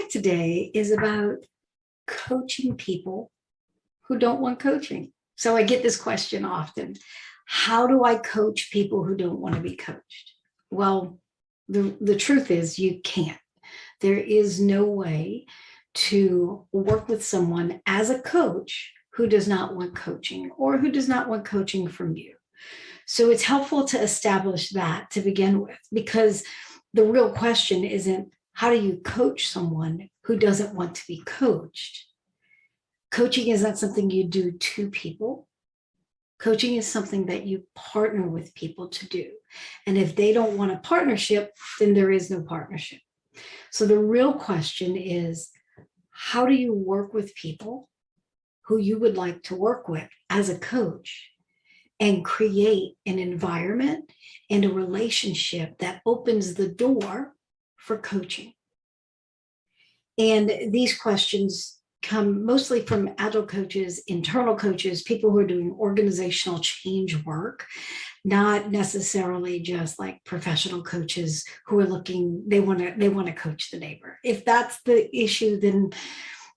topic today is about coaching people who don't want coaching. So I get this question often. How do I coach people who don't want to be coached? Well, the truth is you can't. There is no way to work with someone as a coach who does not want coaching or who does not want coaching from you. So it's helpful to establish that to begin with, because the real question isn't how do you coach someone who doesn't want to be coached? Coaching is not something you do to people. Coaching is something that you partner with people to do. And if they don't want a partnership, then there is no partnership. So the real question is, how do you work with people who you would like to work with as a coach and create an environment and a relationship that opens the door for coaching? And these questions come mostly from agile coaches, internal coaches, people who are doing organizational change work, not necessarily just like professional coaches who are looking, they want to coach the neighbor. If that's the issue, then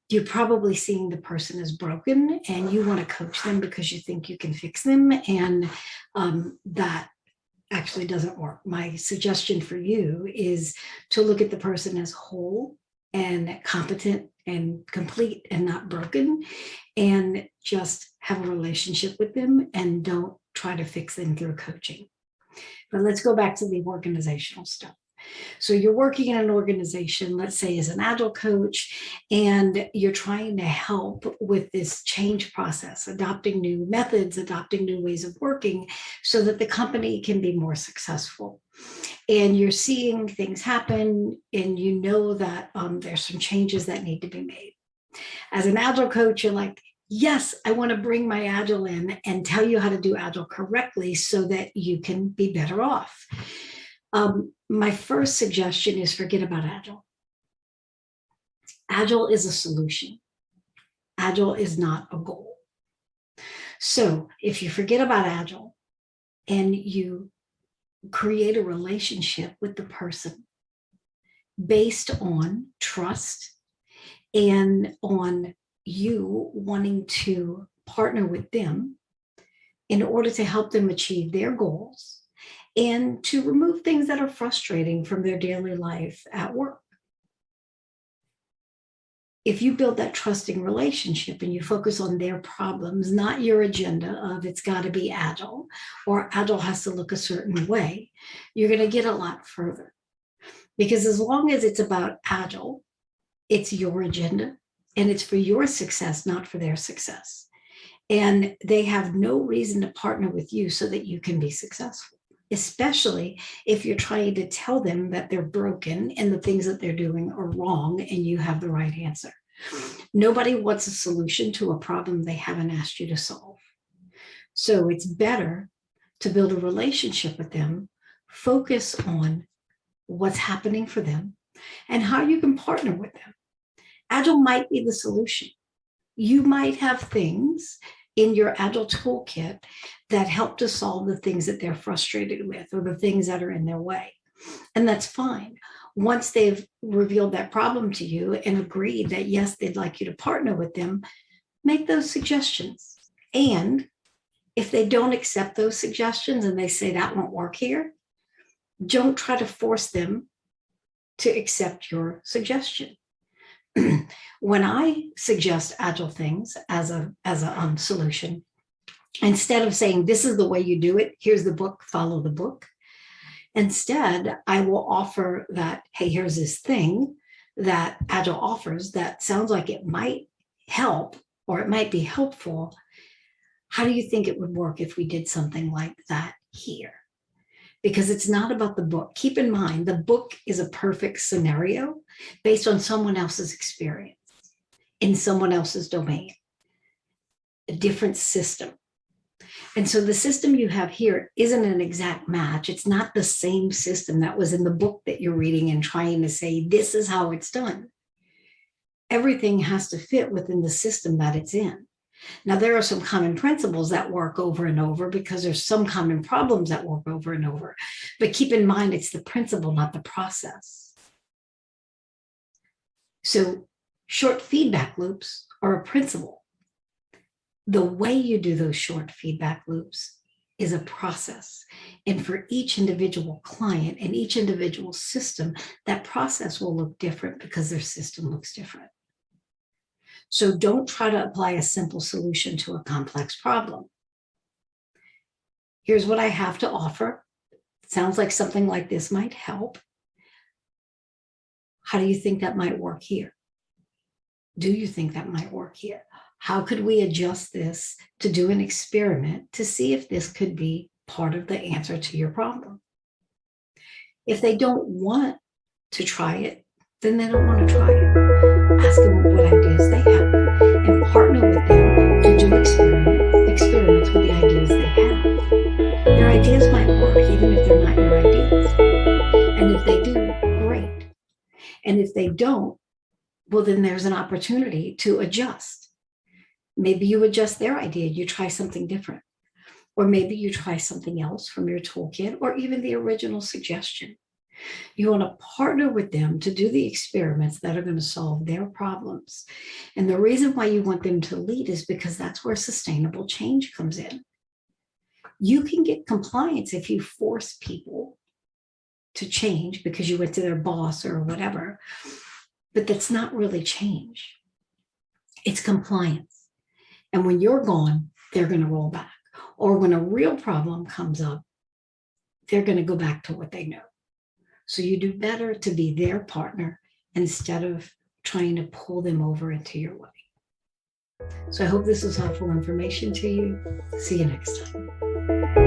you're probably seeing the person as broken and you want to coach them because you think you can fix them. And that actually doesn't work. My suggestion for you is to look at the person as whole and competent and complete and not broken, and just have a relationship with them and don't try to fix them through coaching. But let's go back to the organizational stuff. So you're working in an organization, let's say as an agile coach, and you're trying to help with this change process, adopting new methods, adopting new ways of working so that the company can be more successful. And you're seeing things happen and you know that there's some changes that need to be made. As an agile coach, you're like, yes, I want to bring my agile in and tell you how to do agile correctly so that you can be better off. My first suggestion is forget about agile. Agile is a solution. Agile is not a goal. So if you forget about agile and you create a relationship with the person based on trust and on you wanting to partner with them in order to help them achieve their goals and to remove things that are frustrating from their daily life at work. If you build that trusting relationship and you focus on their problems, not your agenda of it's got to be agile or agile has to look a certain way, you're going to get a lot further. Because as long as it's about agile, it's your agenda and it's for your success, not for their success. And they have no reason to partner with you so that you can be successful, especially if you're trying to tell them that they're broken and the things that they're doing are wrong and you have the right answer. Nobody wants a solution to a problem they haven't asked you to solve. So it's better to build a relationship with them, focus on what's happening for them and how you can partner with them. Agile might be the solution. You might have things in your agile toolkit that help to solve the things that they're frustrated with or the things that are in their way. And that's fine. Once they've revealed that problem to you and agreed that, yes, they'd like you to partner with them, make those suggestions. And if they don't accept those suggestions and they say that won't work here, don't try to force them to accept your suggestion. When I suggest agile things as a solution, instead of saying this is the way you do it, here's the book, follow the book. Instead, I will offer that, hey, here's this thing that agile offers that sounds like it might help or it might be helpful. How do you think it would work if we did something like that here? Because it's not about the book. Keep in mind, the book is a perfect scenario based on someone else's experience in someone else's domain, a different system. And so the system you have here isn't an exact match. It's not the same system that was in the book that you're reading and trying to say, this is how it's done. Everything has to fit within the system that it's in. Now, there are some common principles that work over and over because there's some common problems that work over and over. But keep in mind, it's the principle, not the process. So short feedback loops are a principle. The way you do those short feedback loops is a process. And for each individual client and each individual system, that process will look different because their system looks different. So don't try to apply a simple solution to a complex problem. Here's what I have to offer. Sounds like something like this might help. How do you think that might work here? Do you think that might work here? How could we adjust this to do an experiment to see if this could be part of the answer to your problem? If they don't want to try it, then they don't want to try it. Ask them what ideas they have and partner with them to do experiments with the ideas they have. Their ideas might work even if they're not your ideas. And if they do, great. And if they don't, well, then there's an opportunity to adjust. Maybe you adjust their idea, you try something different. Or maybe you try something else from your toolkit or even the original suggestion. You want to partner with them to do the experiments that are going to solve their problems. And the reason why you want them to lead is because that's where sustainable change comes in. You can get compliance if you force people to change because you went to their boss or whatever, but that's not really change. It's compliance. And when you're gone, they're going to roll back. Or when a real problem comes up, they're going to go back to what they know. So you do better to be their partner instead of trying to pull them over into your way. So I hope this was helpful information to you. See you next time.